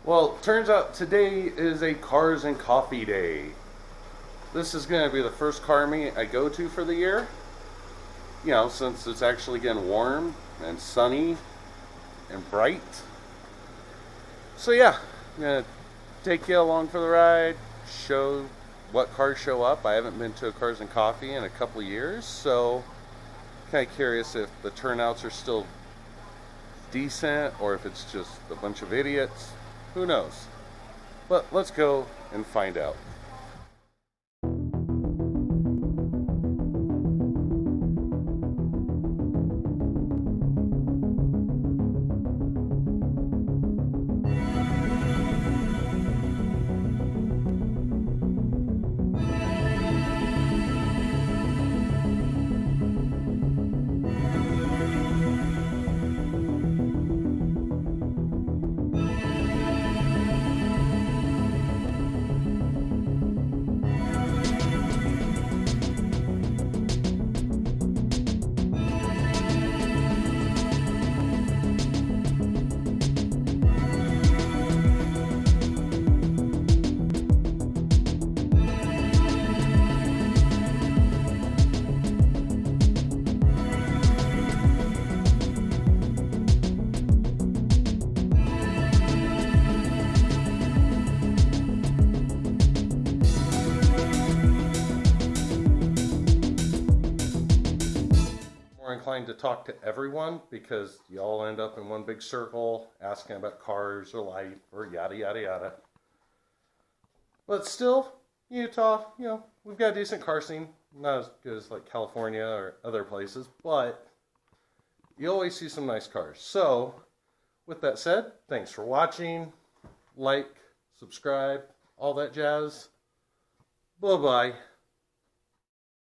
Well, turns out today is a cars and coffee day. This is going to be the first car meet I go to for the year. You know, since it's actually getting warm and sunny and bright. So yeah, I'm going to take you along for the ride, show what cars show up. I haven't been to a cars and coffee in a couple of years, so kind of curious if the turnouts are still decent or if it's just a bunch of idiots. Who knows? But let's go and find out. Inclined to talk to everyone because you all end up in one big circle asking about cars or life or yada yada yada. But still, Utah, we've got a decent car scene. Not as good as like California or other places, but you always see some nice cars. So, with that said, thanks for watching. Like, subscribe, all that jazz. Bye-bye.